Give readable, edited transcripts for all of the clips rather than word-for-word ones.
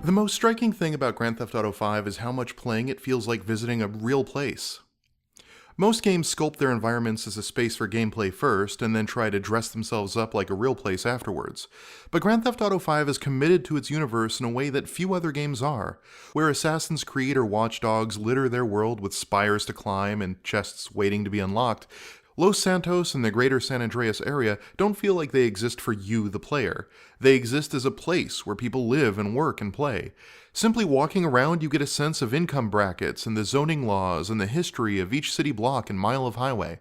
The most striking thing about Grand Theft Auto V is how much playing it feels like visiting a real place. Most games sculpt their environments as a space for gameplay first, and then try to dress themselves up like a real place afterwards. But Grand Theft Auto V is committed to its universe in a way that few other games are, where Assassin's Creed or Watch Dogs litter their world with spires to climb and chests waiting to be unlocked. Los Santos and the greater San Andreas area don't feel like they exist for you, the player. They exist as a place where people live and work and play. Simply walking around, you get a sense of income brackets and the zoning laws and the history of each city block and mile of highway.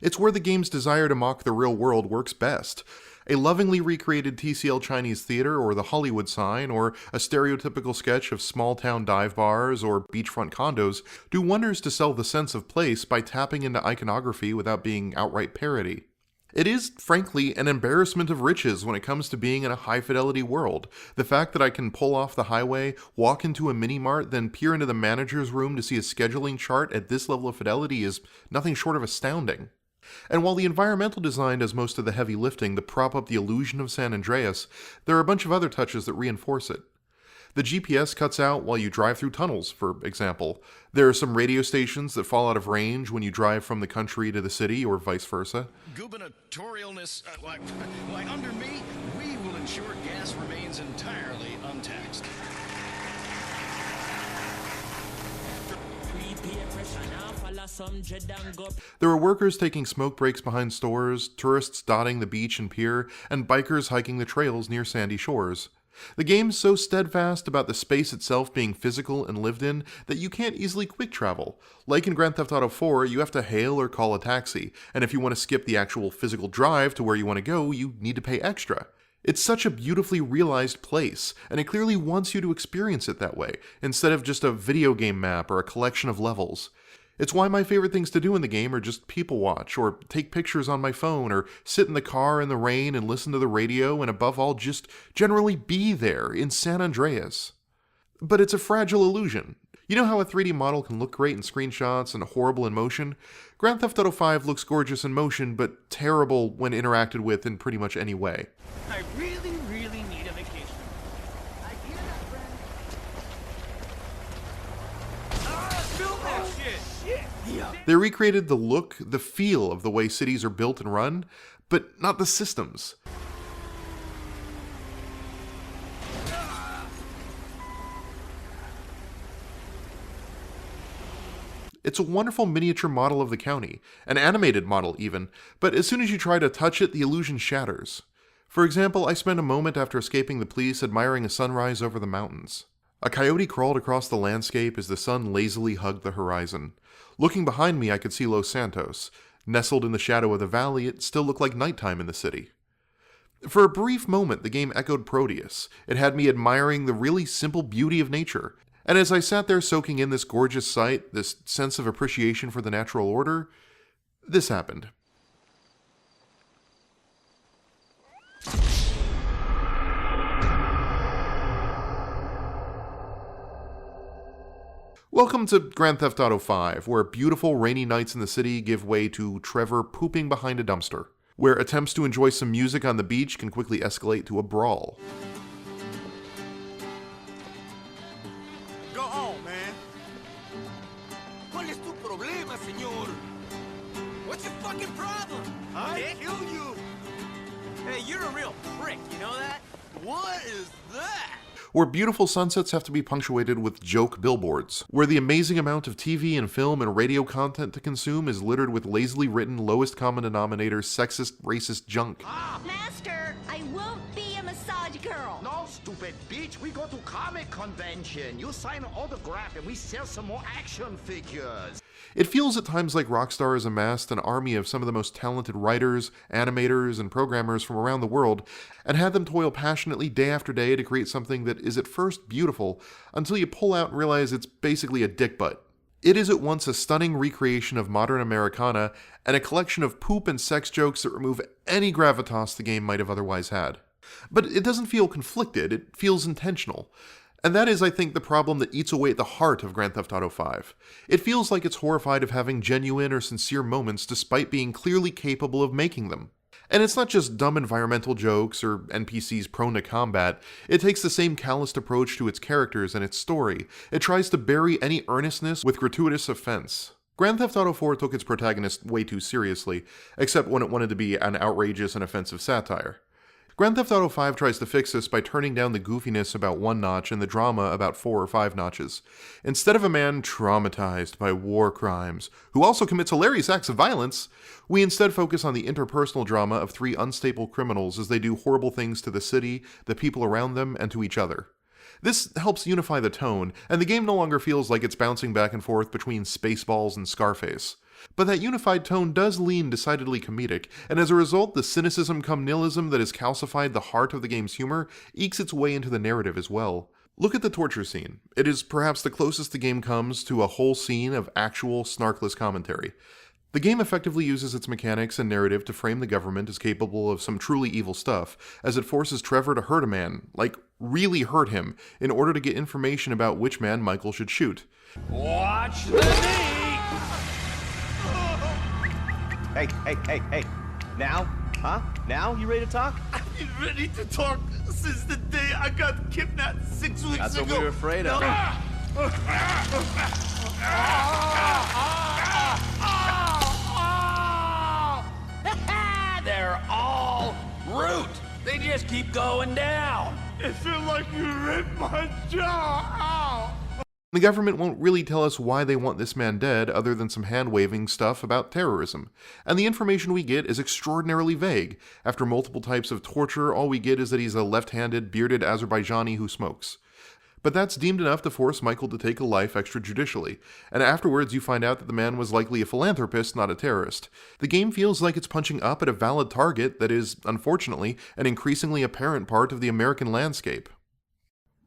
It's where the game's desire to mock the real world works best. A lovingly recreated TCL Chinese theater or the Hollywood sign or a stereotypical sketch of small-town dive bars or beachfront condos do wonders to sell the sense of place by tapping into iconography without being outright parody. It is, frankly, an embarrassment of riches when it comes to being in a high-fidelity world. The fact that I can pull off the highway, walk into a mini-mart, then peer into the manager's room to see a scheduling chart at this level of fidelity is nothing short of astounding. And while the environmental design does most of the heavy lifting to prop up the illusion of San Andreas, there are a bunch of other touches that reinforce it. The GPS cuts out while you drive through tunnels, for example. There are some radio stations that fall out of range when you drive from the country to the city, or vice versa. Gubernatorialness, like under me, we will ensure gas remains entirely untaxed. There are workers taking smoke breaks behind stores, tourists dotting the beach and pier, and bikers hiking the trails near sandy shores. The game's so steadfast about the space itself being physical and lived in that you can't easily quick travel. Like in Grand Theft Auto 4, you have to hail or call a taxi, and if you want to skip the actual physical drive to where you want to go, you need to pay extra. It's such a beautifully realized place, and it clearly wants you to experience it that way, instead of just a video game map or a collection of levels. It's why my favorite things to do in the game are just people watch, or take pictures on my phone, or sit in the car in the rain and listen to the radio, and above all, just generally be there in San Andreas. But it's a fragile illusion. You know how a 3D model can look great in screenshots and horrible in motion? Grand Theft Auto V looks gorgeous in motion, but terrible when interacted with in pretty much any way. I really need a vacation. I hear that, friend. Film that shit! Yeah. They recreated the look, the feel of the way cities are built and run, but not the systems. It's a wonderful miniature model of the county, an animated model even, but as soon as you try to touch it, the illusion shatters. For example, I spent a moment after escaping the police admiring a sunrise over the mountains. A coyote crawled across the landscape as the sun lazily hugged the horizon. Looking behind me, I could see Los Santos. Nestled in the shadow of the valley, it still looked like nighttime in the city. For a brief moment, the game echoed Proteus. It had me admiring the really simple beauty of nature. And as I sat there soaking in this gorgeous sight, this sense of appreciation for the natural order, this happened. Welcome to Grand Theft Auto V, where beautiful rainy nights in the city give way to Trevor pooping behind a dumpster, where attempts to enjoy some music on the beach can quickly escalate to a brawl. Go on, man. ¿Cuál es tu problema, señor? What's your fucking problem? I kill you. Hey, you're a real prick, you know that? What is that? Where beautiful sunsets have to be punctuated with joke billboards, where the amazing amount of TV and film and radio content to consume is littered with lazily written lowest common denominator sexist, racist junk. Master, I won't be a massage girl. No, stupid bitch. We go to comic convention. You sign an autograph and we sell some more action figures. It feels at times like Rockstar has amassed an army of some of the most talented writers, animators, and programmers from around the world, and had them toil passionately day after day to create something that is at first beautiful, until you pull out and realize it's basically a dick butt. It is at once a stunning recreation of modern Americana, and a collection of poop and sex jokes that remove any gravitas the game might have otherwise had. But it doesn't feel conflicted, it feels intentional. And that is, I think, the problem that eats away at the heart of Grand Theft Auto V. It feels like it's horrified of having genuine or sincere moments despite being clearly capable of making them. And it's not just dumb environmental jokes or NPCs prone to combat, it takes the same calloused approach to its characters and its story. It tries to bury any earnestness with gratuitous offense. Grand Theft Auto 4 took its protagonist way too seriously, except when it wanted to be an outrageous and offensive satire. Grand Theft Auto 5 tries to fix this by turning down the goofiness about one notch and the drama about 4 or 5 notches. Instead of a man traumatized by war crimes, who also commits hilarious acts of violence, we instead focus on the interpersonal drama of 3 unstable criminals as they do horrible things to the city, the people around them, and to each other. This helps unify the tone, and the game no longer feels like it's bouncing back and forth between Spaceballs and Scarface. But that unified tone does lean decidedly comedic, and as a result, the cynicism cum nihilism that has calcified the heart of the game's humor ekes its way into the narrative as well. Look at the torture scene. It is perhaps the closest the game comes to a whole scene of actual snarkless commentary. The game effectively uses its mechanics and narrative to frame the government as capable of some truly evil stuff, as it forces Trevor to hurt a man, like really hurt him, in order to get information about which man Michael should shoot. Watch the knee! Hey. Now? Huh? Now? You ready to talk? I've been ready to talk since the day I got kidnapped 6 weeks That's ago. what we were afraid of. They're all root. They just keep going down. It feels like you ripped my jaw out. The government won't really tell us why they want this man dead other than some hand-waving stuff about terrorism, and the information we get is extraordinarily vague. After multiple types of torture, all we get is that he's a left-handed, bearded Azerbaijani who smokes. But that's deemed enough to force Michael to take a life extrajudicially, and afterwards you find out that the man was likely a philanthropist, not a terrorist. The game feels like it's punching up at a valid target that is, unfortunately, an increasingly apparent part of the American landscape.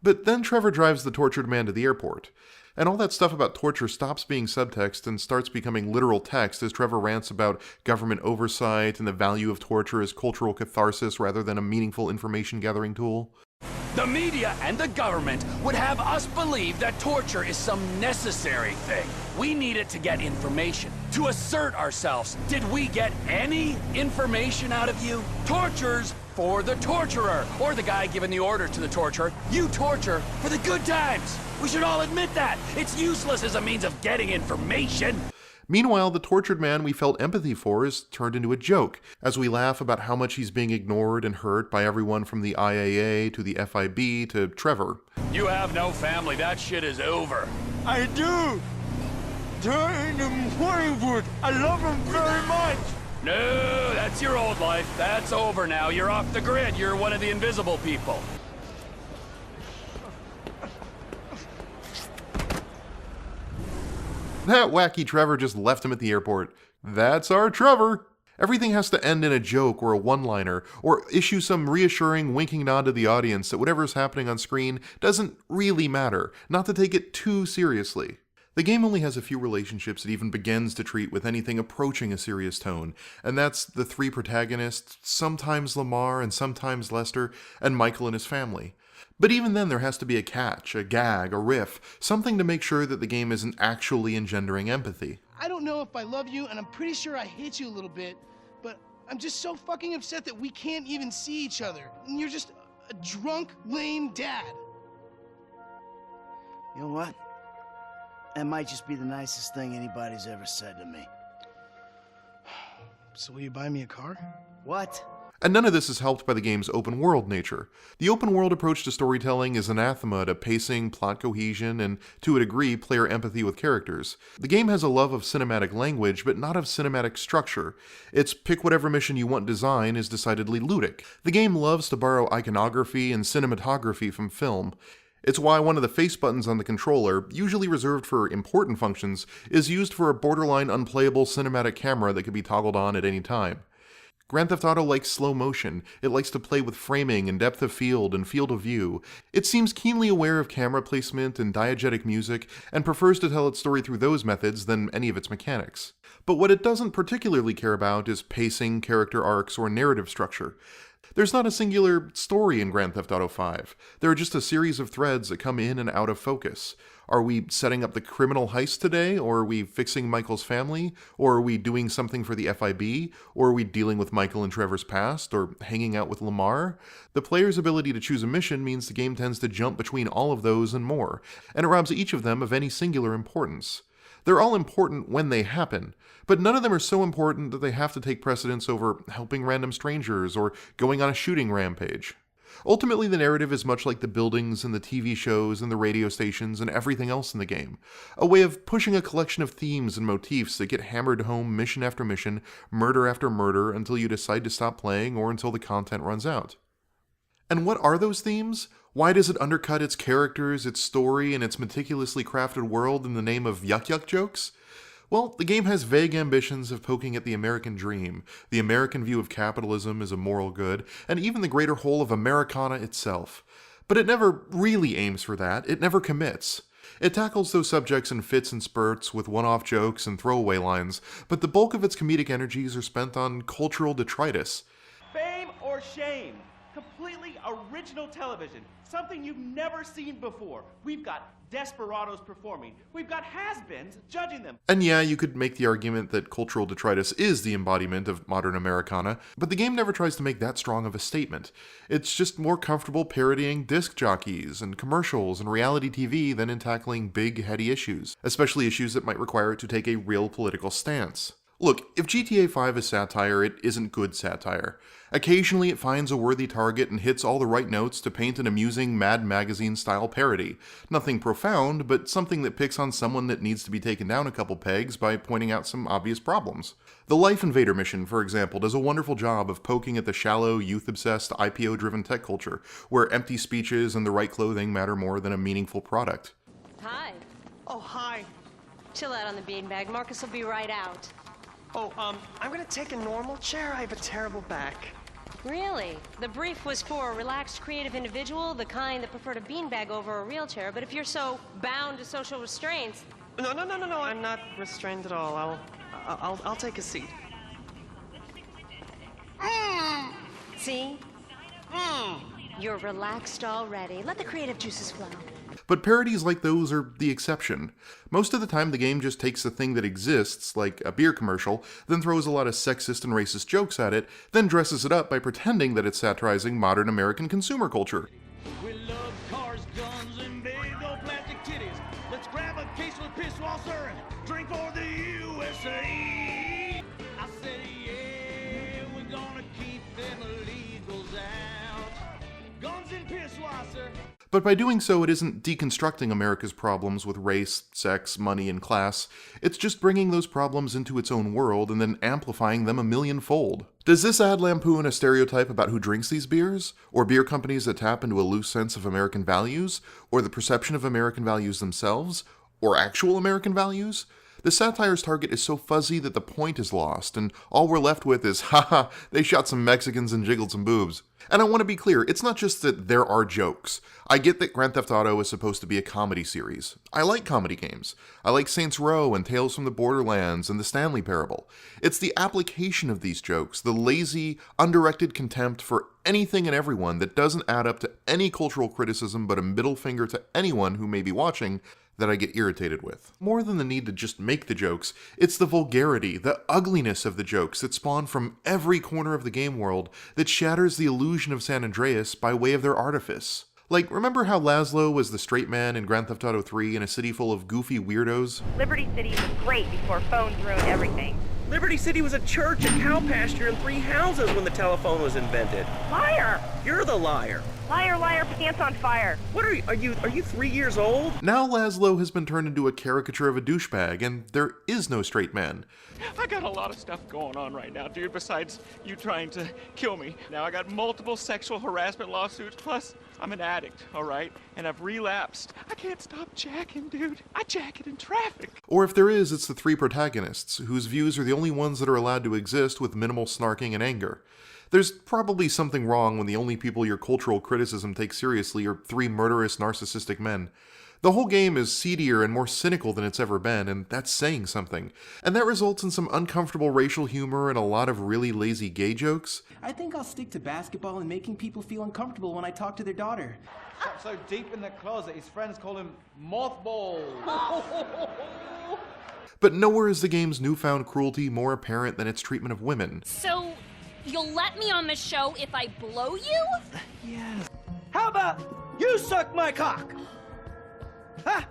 But then Trevor drives the tortured man to the airport, and all that stuff about torture stops being subtext and starts becoming literal text as Trevor rants about government oversight and the value of torture as cultural catharsis rather than a meaningful information-gathering tool. The media and the government would have us believe that torture is some necessary thing. We need it to get information, to assert ourselves. Did we get any information out of you? Torture's for the torturer, or the guy giving the order to the torturer. You torture for the good times. We should all admit that. It's useless as a means of getting information. Meanwhile, the tortured man we felt empathy for is turned into a joke, as we laugh about how much he's being ignored and hurt by everyone from the IAA to the FIB to Trevor. You have no family. That shit is over. I do. They're in the Morningwood. I love them very much. No, that's your old life. That's over now. You're off the grid. You're one of the invisible people. That wacky Trevor just left him at the airport. That's our Trevor! Everything has to end in a joke or a one-liner, or issue some reassuring winking nod to the audience that whatever's happening on screen doesn't really matter, not to take it too seriously. The game only has a few relationships it even begins to treat with anything approaching a serious tone, and that's the 3 protagonists, sometimes Lamar and sometimes Lester, and Michael and his family. But even then there has to be a catch, a gag, a riff, something to make sure that the game isn't actually engendering empathy. I don't know if I love you, and I'm pretty sure I hate you a little bit, but I'm just so fucking upset that we can't even see each other. And you're just a drunk, lame dad. You know what? That might just be the nicest thing anybody's ever said to me. So will you buy me a car? What? And none of this is helped by the game's open-world nature. The open-world approach to storytelling is anathema to pacing, plot cohesion, and, to a degree, player empathy with characters. The game has a love of cinematic language, but not of cinematic structure. Its pick-whatever-mission-you-want design is decidedly ludic. The game loves to borrow iconography and cinematography from film. It's why one of the face buttons on the controller, usually reserved for important functions, is used for a borderline unplayable cinematic camera that can be toggled on at any time. Grand Theft Auto likes slow motion, it likes to play with framing and depth of field and field of view. It seems keenly aware of camera placement and diegetic music, and prefers to tell its story through those methods than any of its mechanics. But what it doesn't particularly care about is pacing, character arcs, or narrative structure. There's not a singular story in Grand Theft Auto 5. There are just a series of threads that come in and out of focus. Are we setting up the criminal heist today? Or are we fixing Michael's family? Or are we doing something for the FIB? Or are we dealing with Michael and Trevor's past? Or hanging out with Lamar? The player's ability to choose a mission means the game tends to jump between all of those and more, and it robs each of them of any singular importance. They're all important when they happen, but none of them are so important that they have to take precedence over helping random strangers or going on a shooting rampage. Ultimately, the narrative is much like the buildings and the TV shows and the radio stations and everything else in the game, a way of pushing a collection of themes and motifs that get hammered home mission after mission, murder after murder, until you decide to stop playing or until the content runs out. And what are those themes? Why does it undercut its characters, its story, and its meticulously crafted world in the name of yuck-yuck jokes? Well, the game has vague ambitions of poking at the American dream, the American view of capitalism as a moral good, and even the greater whole of Americana itself. But it never really aims for that, it never commits. It tackles those subjects in fits and spurts with one-off jokes and throwaway lines, but the bulk of its comedic energies are spent on cultural detritus. Fame or shame? Completely original television. Something you've never seen before. We've got desperados performing. We've got has-beens judging them. And yeah, you could make the argument that cultural detritus is the embodiment of modern Americana, but the game never tries to make that strong of a statement. It's just more comfortable parodying disc jockeys and commercials and reality TV than in tackling big, heady issues, especially issues that might require it to take a real political stance. Look, if GTA 5 is satire, it isn't good satire. Occasionally it finds a worthy target and hits all the right notes to paint an amusing Mad Magazine-style parody. Nothing profound, but something that picks on someone that needs to be taken down a couple pegs by pointing out some obvious problems. The Life Invader mission, for example, does a wonderful job of poking at the shallow, youth-obsessed, IPO-driven tech culture, where empty speeches and the right clothing matter more than a meaningful product. Hi. Oh, hi. Chill out on the beanbag. Marcus will be right out. Oh, I'm gonna take a normal chair. I have a terrible back. Really? The brief was for a relaxed, creative individual, the kind that preferred a beanbag over a real chair, but if you're so bound to social restraints... No, I'm not restrained at all. I'll take a seat. See? You're relaxed already. Let the creative juices flow. But parodies like those are the exception. Most of the time the game just takes a thing that exists, like a beer commercial, then throws a lot of sexist and racist jokes at it, then dresses it up by pretending that it's satirizing modern American consumer culture. We love cars, guns, and big old plastic titties. Let's grab a case of piss sir, and drink for the USA. I said, yeah, we're gonna keep them illegals out. Guns and piss sir. But by doing so, it isn't deconstructing America's problems with race, sex, money, and class. It's just bringing those problems into its own world and then amplifying them a millionfold. Does this ad lampoon a stereotype about who drinks these beers? Or beer companies that tap into a loose sense of American values? Or the perception of American values themselves? Or actual American values? The satire's target is so fuzzy that the point is lost, and all we're left with is, haha, they shot some Mexicans and jiggled some boobs. And I want to be clear, it's not just that there are jokes. I get that Grand Theft Auto is supposed to be a comedy series. I like comedy games. I like Saints Row and Tales from the Borderlands and the Stanley Parable. It's the application of these jokes, the lazy, undirected contempt for anything and everyone that doesn't add up to any cultural criticism but a middle finger to anyone who may be watching, that I get irritated with. More than the need to just make the jokes, it's the vulgarity, the ugliness of the jokes that spawn from every corner of the game world that shatters the illusion of San Andreas by way of their artifice. Like, remember how Laszlo was the straight man in Grand Theft Auto 3 in a city full of goofy weirdos? Liberty City was great before phones ruined everything. Liberty City was a church, a cow pasture, and 3 houses when the telephone was invented. Liar! You're the liar. Liar, liar, pants on fire. What are you 3 years old? Now Laszlo has been turned into a caricature of a douchebag, and there is no straight man. I got a lot of stuff going on right now, dude, besides you trying to kill me. Now I got multiple sexual harassment lawsuits, plus I'm an addict, all right? And I've relapsed. I can't stop jacking, dude. I jack it in traffic. Or if there is, it's the 3 protagonists, whose views are the only ones that are allowed to exist with minimal snarking and anger. There's probably something wrong when the only people your cultural criticism takes seriously are three murderous, narcissistic men. The whole game is seedier and more cynical than it's ever been, and that's saying something. And that results in some uncomfortable racial humor and a lot of really lazy gay jokes. I think I'll stick to basketball and making people feel uncomfortable when I talk to their daughter. Got so deep in the closet, his friends call him Mothball. But nowhere is the game's newfound cruelty more apparent than its treatment of women. So, you'll let me on the show if I blow you? Yes. How about you suck my cock? Ha!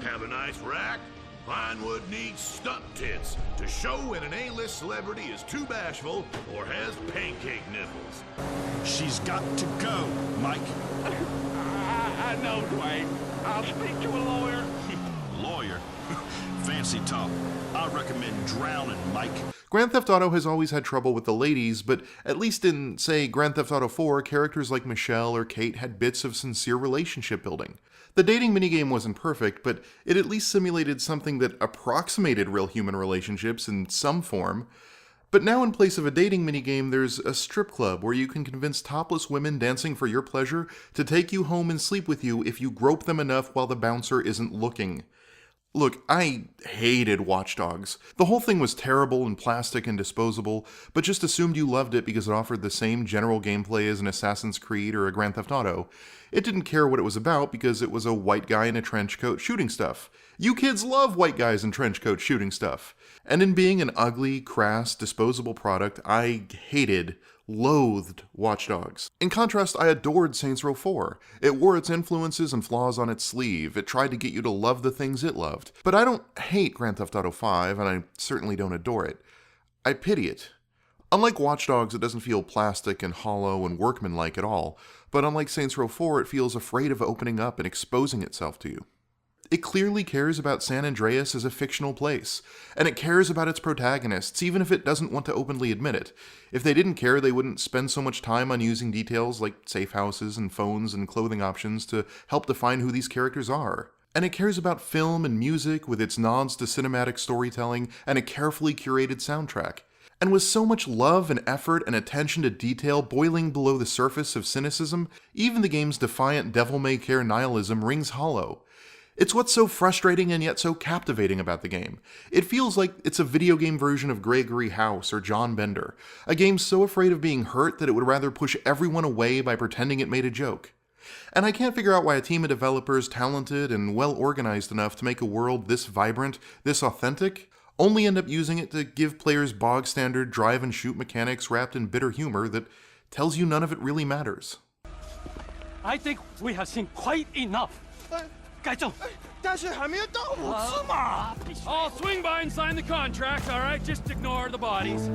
Have a nice rack? Pinewood needs stunt tits to show when an A-list celebrity is too bashful or has pancake nipples. She's got to go, Mike. I know, Dwayne. I'll speak to a lawyer. Lawyer? Fancy talk. I recommend drowning, Mike. Grand Theft Auto has always had trouble with the ladies, but at least in, say, Grand Theft Auto 4, characters like Michelle or Kate had bits of sincere relationship building. The dating minigame wasn't perfect, but it at least simulated something that approximated real human relationships in some form. But now in place of a dating minigame, there's a strip club where you can convince topless women dancing for your pleasure to take you home and sleep with you if you grope them enough while the bouncer isn't looking. Look, I hated Watch Dogs. The whole thing was terrible and plastic and disposable, but just assumed you loved it because it offered the same general gameplay as an Assassin's Creed or a Grand Theft Auto. It didn't care what it was about because it was a white guy in a trench coat shooting stuff. You kids love white guys in trench coats shooting stuff. And in being an ugly, crass, disposable product, I loathed Watch Dogs. In contrast, I adored Saints Row 4. It wore its influences and flaws on its sleeve. It tried to get you to love the things it loved. But I don't hate Grand Theft Auto 5, and I certainly don't adore it. I pity it. Unlike Watch Dogs, it doesn't feel plastic and hollow and workmanlike at all, but unlike Saints Row 4, it feels afraid of opening up and exposing itself to you. It clearly cares about San Andreas as a fictional place, and it cares about its protagonists, even if it doesn't want to openly admit it. If they didn't care, they wouldn't spend so much time on using details like safe houses and phones and clothing options to help define who these characters are. And it cares about film and music with its nods to cinematic storytelling and a carefully curated soundtrack. And with so much love and effort and attention to detail boiling below the surface of cynicism, even the game's defiant devil-may-care nihilism rings hollow. It's what's so frustrating and yet so captivating about the game. It feels like it's a video game version of Gregory House or John Bender, a game so afraid of being hurt that it would rather push everyone away by pretending it made a joke. And I can't figure out why a team of developers talented and well-organized enough to make a world this vibrant, this authentic, only end up using it to give players bog-standard drive-and-shoot mechanics wrapped in bitter humor that tells you none of it really matters. I think we have seen quite enough. I'll swing by and sign the contract, all right? Just ignore the bodies.